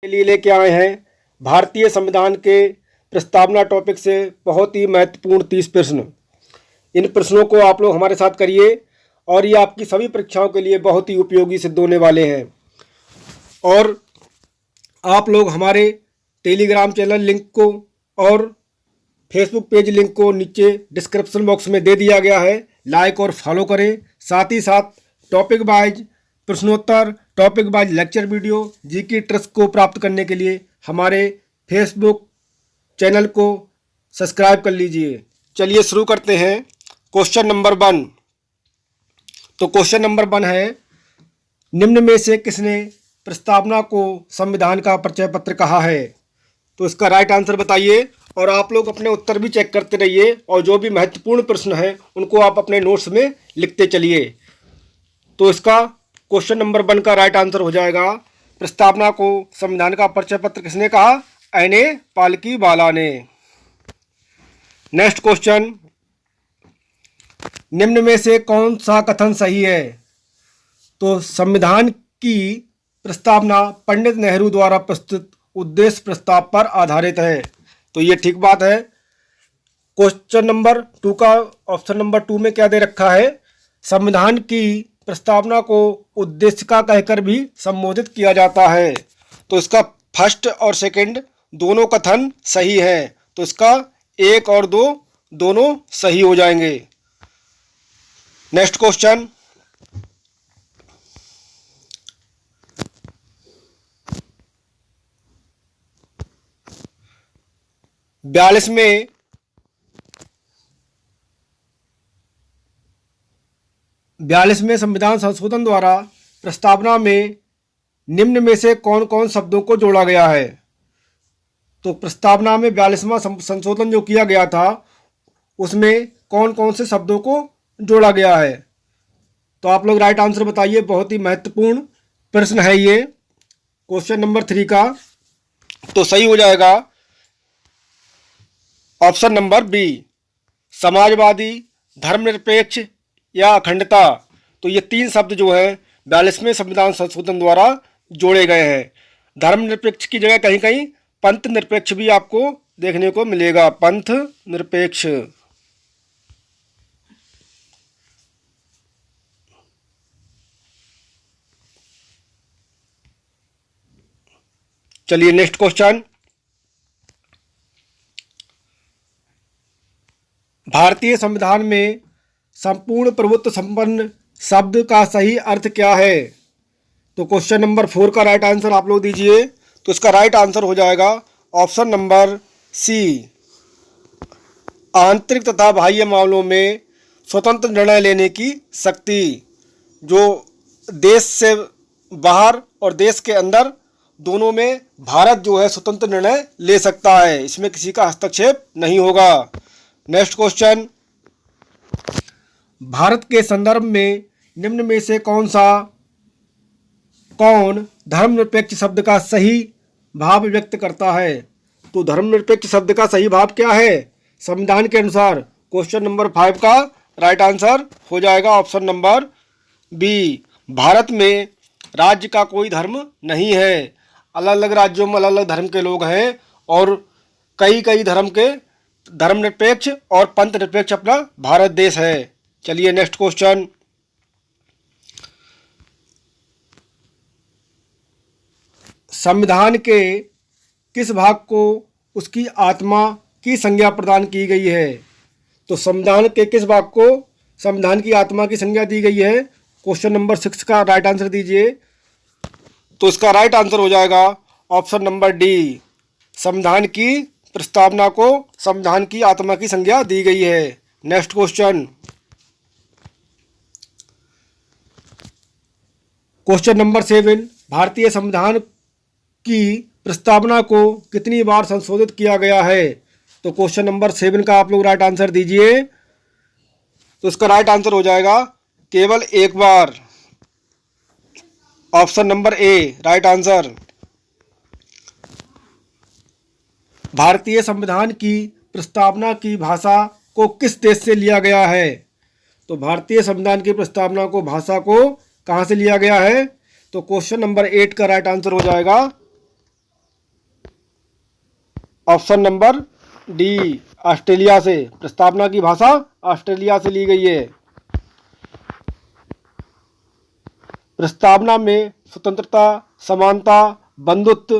के लिए लेके आए हैं भारतीय संविधान के प्रस्तावना टॉपिक से बहुत ही महत्वपूर्ण 30 प्रश्न। इन प्रश्नों को आप लोग हमारे साथ करिए और ये आपकी सभी परीक्षाओं के लिए बहुत ही उपयोगी सिद्ध होने वाले हैं। और आप लोग हमारे टेलीग्राम चैनल लिंक को और फेसबुक पेज लिंक को नीचे डिस्क्रिप्शन बॉक्स में दे दिया गया है, लाइक और फॉलो करें। साथ ही साथ टॉपिक वाइज प्रश्नोत्तर, topic wise lecture video, GK tricks को प्राप्त करने के लिए हमारे फेसबुक चैनल को सब्सक्राइब कर लीजिए। चलिए शुरू करते हैं। Question number 1। तो क्वेश्चन नंबर 1 है, निम्न में से किसने प्रस्तावना को संविधान का परिचय पत्र कहा है? तो इसका राइट आंसर बताइए और आप लोग अपने उत्तर भी चेक करते रहिए और जो भी महत्वपूर्ण प्रश्न है उनको आप अपने नोट्स में लिखते चलिए। तो इसका क्वेश्चन नंबर 1 का राइट आंसर हो जाएगा, प्रस्तावना को संविधान का परिचय पत्र किसने कहा? एन.ए. पालकीवाला ने। नेक्स्ट क्वेश्चन, निम्न में से कौन सा कथन सही है? तो संविधान की प्रस्तावना पंडित नेहरू द्वारा प्रस्तुत उद्देश्य प्रस्ताव पर आधारित है। तो ये ठीक बात है। क्वेश्चन नंबर 2 का ऑप्शन नंबर 2 में क्या दे रखा है? संविधान की प्रस्तावना को उद्देश्य का कहकर भी संबोधित किया जाता है। तो इसका फर्स्ट और सेकंड दोनों कथन सही है। तो इसका 1 और 2 दोनों सही हो जाएंगे। नेक्स्ट क्वेश्चन, बयालीसवें संविधान संशोधन द्वारा प्रस्तावना में निम्न में से कौन कौन शब्दों को जोड़ा गया है? तो प्रस्तावना में 42वां संशोधन जो किया गया था उसमें कौन कौन से शब्दों को जोड़ा गया है? तो आप लोग राइट आंसर बताइए। बहुत ही महत्वपूर्ण प्रश्न है ये क्वेश्चन नंबर 3 का। तो सही हो जाएगा ऑप्शन नंबर बी, समाजवादी, धर्मनिरपेक्ष या अखंडता। तो ये 3 शब्द जो है 42वें संविधान संशोधन द्वारा जोड़े गए हैं। धर्मनिरपेक्ष की जगह कहीं कहीं पंथ निरपेक्ष भी आपको देखने को मिलेगा, पंथ निरपेक्ष। चलिए नेक्स्ट क्वेश्चन, भारतीय संविधान में संपूर्ण प्रभुत्व संपन्न शब्द का सही अर्थ क्या है? तो क्वेश्चन नंबर 4 का राइट आंसर आप लोग दीजिए। तो इसका राइट आंसर हो जाएगा ऑप्शन नंबर सी, आंतरिक तथा बाह्य मामलों में स्वतंत्र निर्णय लेने की शक्ति। जो देश से बाहर और देश के अंदर दोनों में भारत जो है स्वतंत्र निर्णय ले सकता है, इसमें किसी का हस्तक्षेप नहीं होगा। नेक्स्ट क्वेश्चन, भारत के संदर्भ में निम्न में से कौन धर्मनिरपेक्ष शब्द का सही भाव व्यक्त करता है? तो धर्मनिरपेक्ष शब्द का सही भाव क्या है संविधान के अनुसार? क्वेश्चन नंबर 5 का राइट आंसर हो जाएगा ऑप्शन नंबर बी, भारत में राज्य का कोई धर्म नहीं है। अलग अलग राज्यों में अलग अलग धर्म के लोग हैं और कई धर्म के धर्मनिरपेक्ष और पंथ निरपेक्ष अपना भारत देश है। चलिए नेक्स्ट क्वेश्चन, संविधान के किस भाग को उसकी आत्मा की संज्ञा प्रदान की गई है? तो संविधान के किस भाग को संविधान की आत्मा की संज्ञा दी गई है? क्वेश्चन नंबर 6 का राइट आंसर दीजिए। तो इसका राइट आंसर हो जाएगा ऑप्शन नंबर डी, संविधान की प्रस्तावना को संविधान की आत्मा की संज्ञा दी गई है। नेक्स्ट क्वेश्चन नंबर 7, भारतीय संविधान की प्रस्तावना को कितनी बार संशोधित किया गया है? तो क्वेश्चन नंबर 7 का आप लोग राइट आंसर दीजिए। तो इसका राइट आंसर हो जाएगा केवल 1 बार, option number A right answer. भारतीय संविधान की प्रस्तावना की भाषा को किस देश से लिया गया है? तो भारतीय संविधान की प्रस्तावना को भाषा को कहाँ से लिया गया है? तो क्वेश्चन नंबर 8 का राइट आंसर हो जाएगा ऑप्शन नंबर डी, ऑस्ट्रेलिया से। प्रस्तावना की भाषा ऑस्ट्रेलिया से ली गई है। प्रस्तावना में स्वतंत्रता, समानता, बंधुत्व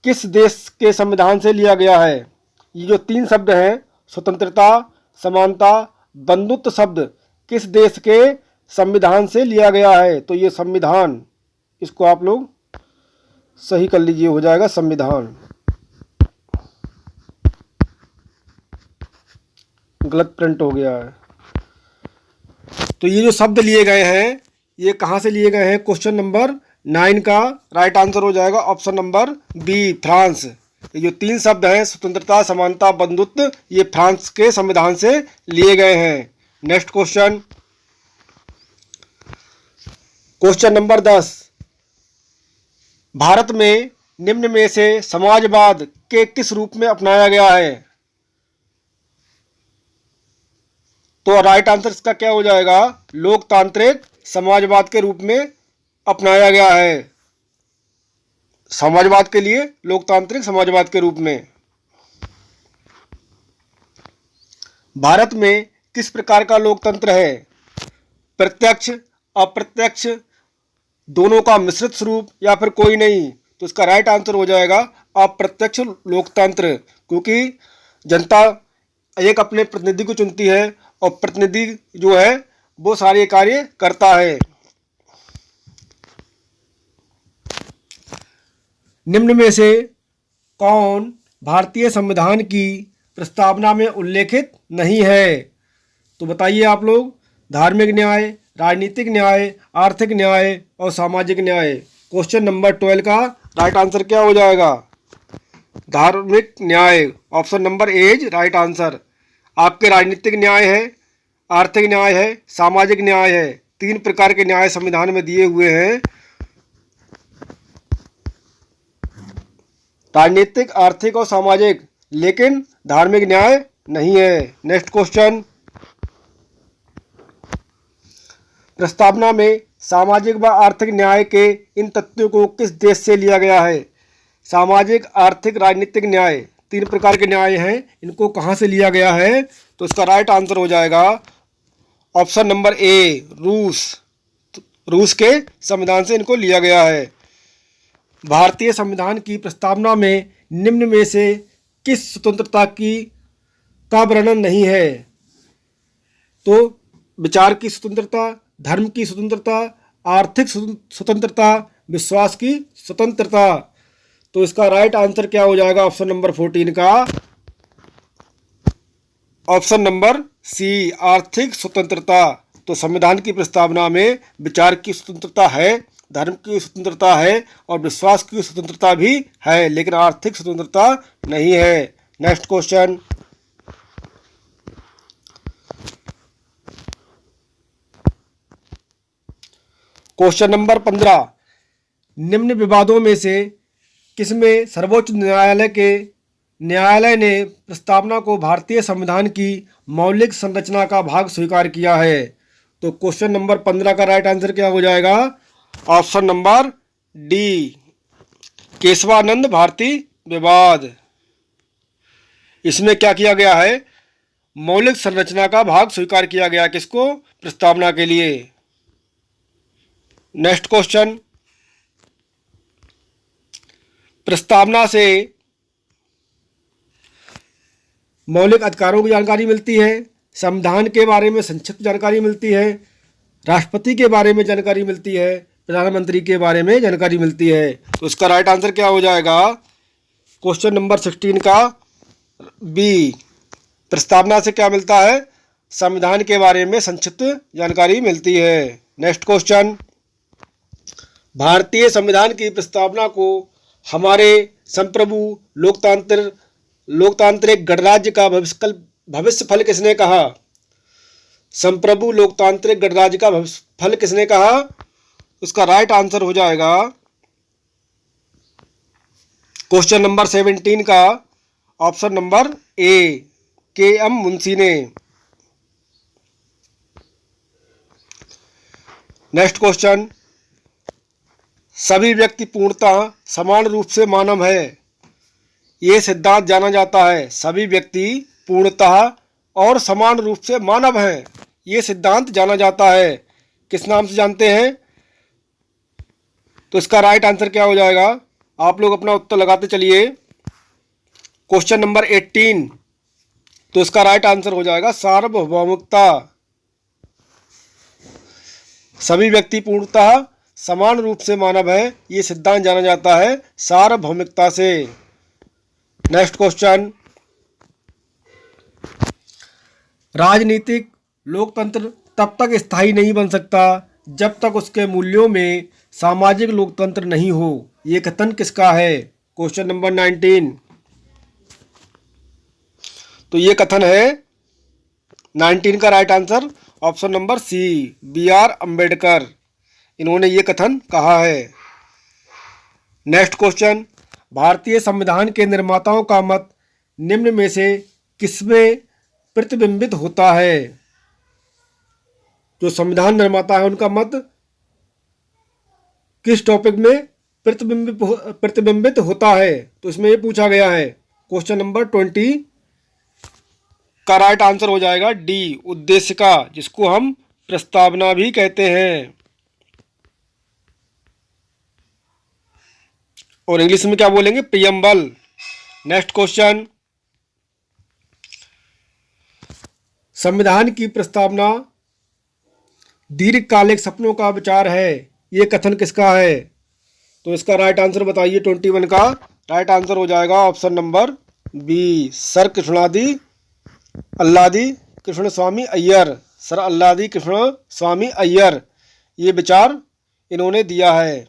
किस देश के संविधान से लिया गया है? ये जो तीन शब्द हैं, स्वतंत्रता, समानता, बंधुत्व शब्द किस देश के संविधान से लिया गया है? तो ये संविधान, इसको आप लोग सही कर लीजिए, हो जाएगा संविधान। गलत प्रिंट हो गया है। तो ये जो शब्द लिए गए हैं, ये कहाँ से लिए गए हैं? क्वेश्चन नंबर 9 का राइट आंसर हो जाएगा ऑप्शन नंबर बी, फ्रांस। ये जो तीन शब्द हैं, स्वतंत्रता, समानता, बंधुत्व, ये फ्रांस के संविधान से लिए गए हैं। Next question, question number 10, Bharat में निम्न में से समाजवाद के किस रूप में अपनाया गया है? तो राइट आंसर इसका क्या हो जाएगा? लोकतांत्रिक समाजवाद के रूप में अपनाया गया है। समाजवाद के लिए लोकतांत्रिक समाजवाद के रूप में। भारत में किस प्रकार का लोकतंत्र है? प्रत्यक्ष, अप्रत्यक्ष, दोनों का मिश्रित स्वरूप, या फिर कोई नहीं? तो इसका राइट आंसर हो जाएगा अप्रत्यक्ष लोकतंत्र, क्योंकि जनता एक अपने प्रतिनिधि को चुनती है और प्रतिनिधि जो है वो सारे कार्य करता है। निम्न में से कौन भारतीय संविधान की प्रस्तावना में उल्लेखित नहीं है? तो बताइए आप लोग। धार्मिक न्याय, राजनीतिक न्याय, आर्थिक न्याय और सामाजिक न्याय। क्वेश्चन नंबर 12 का राइट आंसर क्या हो जाएगा? धार्मिक न्याय, option number A is right answer. आपके राजनीतिक न्याय है, आर्थिक न्याय है, सामाजिक न्याय है, तीन प्रकार के न्याय संविधान में दिए हुए हैं। राजनीतिक, आर्थिक और सामाजिक, लेकिन धार्मिक न्याय नहीं है। नेक्स्ट क्वेश्चन, प्रस्तावना में सामाजिक व आर्थिक न्याय के इन तथ्यों को किस देश से लिया गया है? सामाजिक, आर्थिक, राजनीतिक न्याय, तीन प्रकार के न्याय हैं, इनको कहाँ से लिया गया है? तो इसका राइट आंसर हो जाएगा ऑप्शन नंबर ए, रूस। रूस के संविधान से इनको लिया गया है। भारतीय संविधान की प्रस्तावना में निम्न में से किस स्वतंत्रता का वर्णन नहीं है? तो विचार की स्वतंत्रता, धर्म की स्वतंत्रता, आर्थिक स्वतंत्रता, विश्वास की स्वतंत्रता। तो इसका राइट आंसर क्या हो जाएगा ऑप्शन नंबर 14 का? ऑप्शन नंबर सी, आर्थिक स्वतंत्रता। तो संविधान की प्रस्तावना में विचार की स्वतंत्रता है, धर्म की स्वतंत्रता है और विश्वास की स्वतंत्रता भी है, लेकिन आर्थिक स्वतंत्रता नहीं है। नेक्स्ट क्वेश्चन, क्वेश्चन नंबर 15, निम्न विवादों में से किसमें सर्वोच्च न्यायालय ने प्रस्तावना को भारतीय संविधान की मौलिक संरचना का भाग स्वीकार किया है? तो क्वेश्चन नंबर 15 का राइट आंसर क्या हो जाएगा? Option number D, Keshavananda Bharati विवाद। इसमें क्या किया गया है? मौलिक संरचना का भाग स्वीकार किया गया, किसको? प्रस्तावना के लिए। नेक्स्ट क्वेश्चन, प्रस्तावना से मौलिक अधिकारों की जानकारी मिलती है, संविधान के बारे में संक्षिप्त जानकारी मिलती है, राष्ट्रपति के बारे में जानकारी मिलती है, प्रधानमंत्री के बारे में जानकारी मिलती है। तो इसका राइट आंसर क्या हो जाएगा? क्वेश्चन नंबर 16 का बी, प्रस्तावना से क्या मिलता है? संविधान के बारे में संक्षिप्त जानकारी मिलती है। नेक्स्ट क्वेश्चन, भारतीय संविधान की प्रस्तावना को हमारे संप्रभु लोकतांत्रिक गणराज्य का भविष्य फल किसने कहा? संप्रभु लोकतांत्रिक गणराज्य का भविष्य फल किसने कहा? उसका राइट आंसर हो जाएगा क्वेश्चन नंबर 17 का option number A, K M. Munshi ने। नेक्स्ट क्वेश्चन, सभी व्यक्ति पूर्णतः समान रूप से मानव है, ये सिद्धांत जाना जाता है सभी व्यक्ति पूर्णतः और समान रूप से मानव हैं। ये सिद्धांत जाना जाता है, किस नाम से जानते हैं? तो इसका राइट आंसर क्या हो जाएगा? आप लोग अपना उत्तर लगाते चलिए। क्वेश्चन नंबर 18, तो इसका राइट आंसर हो जाएगा सार्वभौमिकता। सभी व्यक्ति पूर्णतः समान रूप से मानव है, ये सिद्धांत जाना जाता है सार्वभौमिकता से। नेक्स्ट क्वेश्चन, राजनीतिक लोकतंत्र तब तक स्थायी नहीं बन सकता जब तक उसके मूल्यों में सामाजिक लोकतंत्र नहीं हो। ये कथन किसका है? क्वेश्चन नंबर 19, तो ये कथन है 19 का right answer option number C, BR Ambedkar. इन्होंने ये कथन कहा है। नेक्स्ट क्वेश्चन, भारतीय संविधान के निर्माताओं का मत निम्न में से किसमें प्रतिबिंबित होता है? जो संविधान निर्माता है उनका मत किस टॉपिक में प्रतिबिंबित होता है? तो इसमें ये पूछा गया है। क्वेश्चन नंबर 20 का राइट आंसर हो जाएगा डी, उद्देश्य का, जिसको हम प्रस्तावना भी कहते हैं। और इंग्लिश में क्या बोलेंगे? प्रियम्बल। नेक्स्ट क्वेश्चन, संविधान की प्रस्तावना दीर्घकालिक सपनों का विचार है, ये कथन किसका है? तो इसका राइट आंसर बताइए। 21 का राइट आंसर हो जाएगा ऑप्शन नंबर बी, सर कृष्णादि Alladi Krishnaswami Iyer. Sir Alladi Krishnaswami Iyer ये विचार इन्होंने दिया है।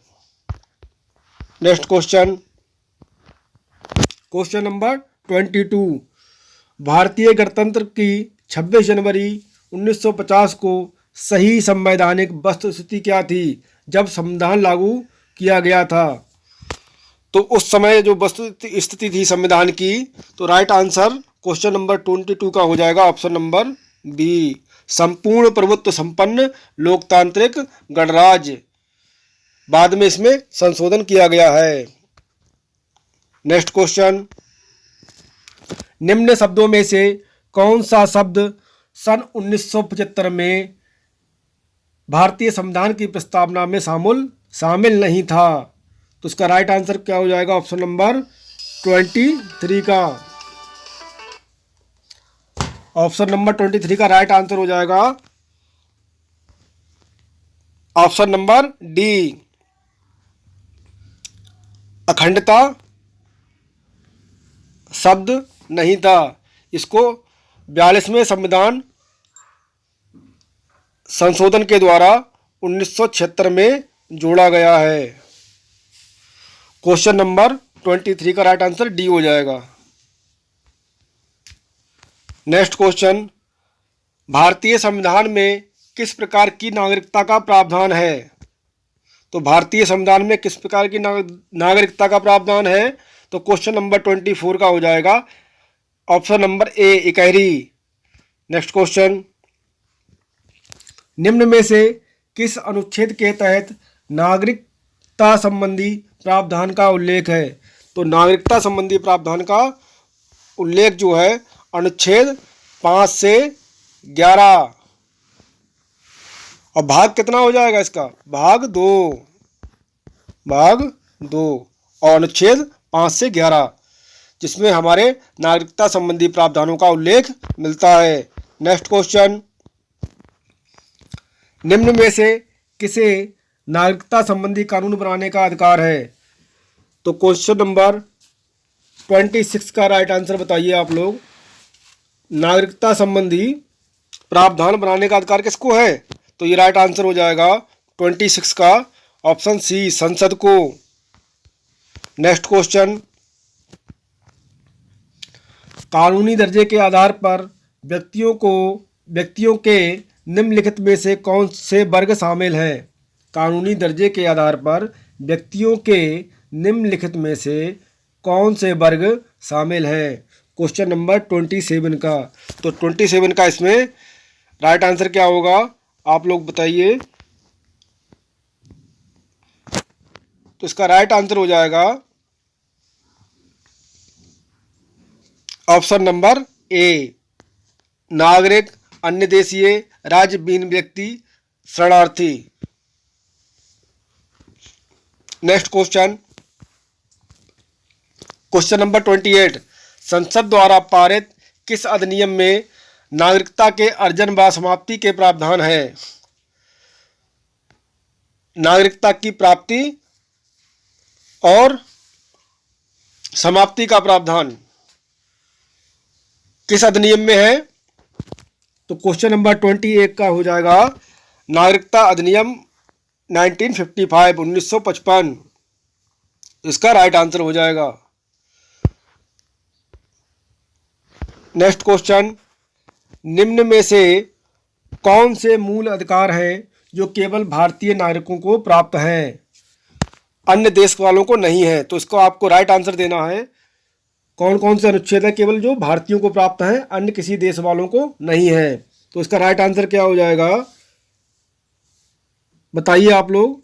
नेक्स्ट क्वेश्चन, क्वेश्चन नंबर 22, भारतीय गणतंत्र की 26 जनवरी 1950 को सही संवैधानिक वस्तुस्थिति क्या थी जब संविधान लागू किया गया था? तो उस समय जो वस्तु स्थिति थी संविधान की, तो राइट आंसर क्वेश्चन नंबर 22 का हो जाएगा ऑप्शन नंबर बी, संपूर्ण प्रभुत्व संपन्न लोकतांत्रिक गणराज्य। बाद में इसमें संशोधन किया गया है। नेक्स्ट क्वेश्चन, निम्न शब्दों में से कौन सा शब्द सन 1975 में भारतीय संविधान की प्रस्तावना में शामिल नहीं था? तो इसका राइट आंसर क्या हो जाएगा? ऑप्शन नंबर 23 का। ऑप्शन नंबर 23 का राइट आंसर हो जाएगा ऑप्शन नंबर डी, अखंडता शब्द नहीं था। इसको 42वें संविधान संशोधन के द्वारा 1976 में जोड़ा गया है। क्वेश्चन नंबर 23 का राइट आंसर डी हो जाएगा। नेक्स्ट क्वेश्चन, भारतीय संविधान में किस प्रकार की नागरिकता का प्रावधान है? तो भारतीय संविधान में किस प्रकार की नागरिकता का प्रावधान है? तो क्वेश्चन नंबर 24 का हो जाएगा ऑप्शन नंबर ए, इकहरी। नेक्स्ट क्वेश्चन, निम्न में से किस अनुच्छेद के तहत नागरिकता संबंधी प्रावधान का उल्लेख है? तो नागरिकता संबंधी प्रावधान का उल्लेख जो है अनुच्छेद 5 से 11। और भाग कितना हो जाएगा इसका? भाग 2 और अनुच्छेद 5 से 11, जिसमें हमारे नागरिकता संबंधी प्रावधानों का उल्लेख मिलता है। नेक्स्ट क्वेश्चन, निम्न में से किसे नागरिकता संबंधी कानून बनाने का अधिकार है? तो क्वेश्चन नंबर 26 का राइट आंसर बताइए आप लोग। नागरिकता संबंधी प्रावधान बनाने का अधिकार किसको है? तो ये राइट आंसर हो जाएगा 26 का ऑप्शन सी, संसद को। नेक्स्ट क्वेश्चन, कानूनी दर्जे के आधार पर व्यक्तियों के निम्नलिखित में से कौन से वर्ग शामिल हैं? कानूनी दर्जे के आधार पर व्यक्तियों के निम्नलिखित में से कौन से वर्ग शामिल हैं? क्वेश्चन नंबर 27 का। तो 27 का इसमें राइट आंसर क्या होगा आप लोग बताइए। तो इसका राइट आंसर हो जाएगा ऑप्शन नंबर ए, नागरिक, अन्य देशीय, राज्यविहीन व्यक्ति, शरणार्थी। नेक्स्ट क्वेश्चन, क्वेश्चन नंबर 28, संसद द्वारा पारित किस अधिनियम में नागरिकता के अर्जन व समाप्ति के प्रावधान है? नागरिकता की प्राप्ति और समाप्ति का प्रावधान किस अधिनियम में है? तो क्वेश्चन नंबर 28 का हो जाएगा नागरिकता अधिनियम 1955 इसका राइट आंसर हो जाएगा। नेक्स्ट क्वेश्चन, निम्न में से कौन से मूल अधिकार हैं जो केवल भारतीय नागरिकों को प्राप्त हैं, अन्य देश वालों को नहीं है? तो इसको आपको राइट आंसर देना है। कौन कौन से अनुच्छेद है केवल जो भारतीयों को प्राप्त है, अन्य किसी देश वालों को नहीं है? तो इसका राइट आंसर क्या हो जाएगा, बताइए आप लोग।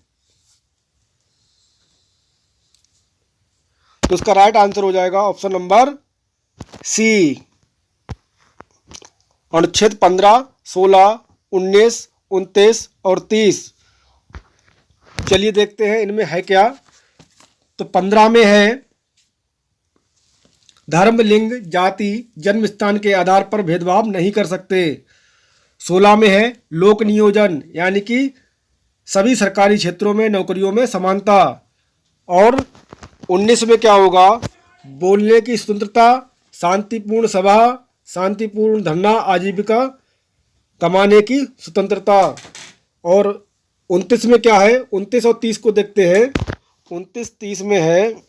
तो इसका राइट आंसर हो जाएगा ऑप्शन नंबर सी, अनुच्छेद 15, 16, 19, 29 और 30। चलिए देखते हैं इनमें है क्या। तो 15 में है धर्म, लिंग, जाति, जन्म स्थान के आधार पर भेदभाव नहीं कर सकते। 16 में है लोक नियोजन, यानी कि सभी सरकारी क्षेत्रों में नौकरियों में समानता। और 19 में क्या होगा, बोलने की स्वतंत्रता, शांतिपूर्ण सभा, शांतिपूर्ण धरना, आजीविका कमाने की स्वतंत्रता। और 29 में क्या है, 29 और 30 को देखते हैं। 29, 30 में है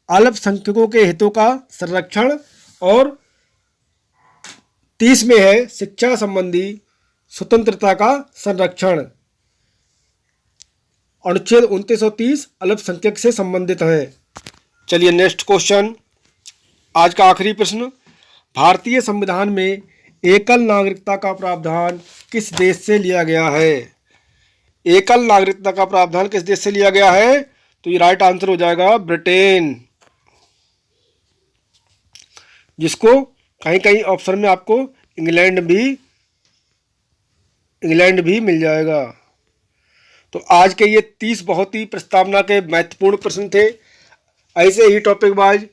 अल्पसंख्यकों के हितों का संरक्षण। और 30 में है शिक्षा संबंधी स्वतंत्रता का संरक्षण। अनुच्छेद 29 और 30 अल्पसंख्यक से संबंधित है। चलिए नेक्स्ट क्वेश्चन, आज का आखिरी प्रश्न, भारतीय संविधान में एकल नागरिकता का प्रावधान किस देश से लिया गया है? एकल नागरिकता का प्रावधान किस देश से लिया गया है? तो ये राइट आंसर हो जाएगा ब्रिटेन, जिसको कहीं कहीं ऑप्शन में आपको इंग्लैंड भी मिल जाएगा। तो आज के ये 30 बहुत ही प्रस्तावना के महत्वपूर्ण प्रश्न थे। ऐसे ही टॉपिक वाइज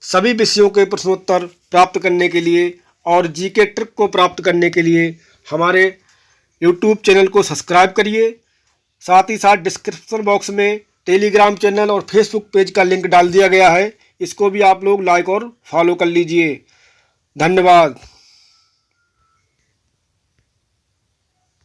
सभी विषयों के प्रश्नोत्तर प्राप्त करने के लिए और जीके ट्रिक को प्राप्त करने के लिए हमारे यूट्यूब चैनल को सब्सक्राइब करिए। साथ ही साथ डिस्क्रिप्शन बॉक्स में टेलीग्राम चैनल और फेसबुक पेज का लिंक डाल दिया गया है, इसको भी आप लोग लाइक और फॉलो कर लीजिए। धन्यवाद।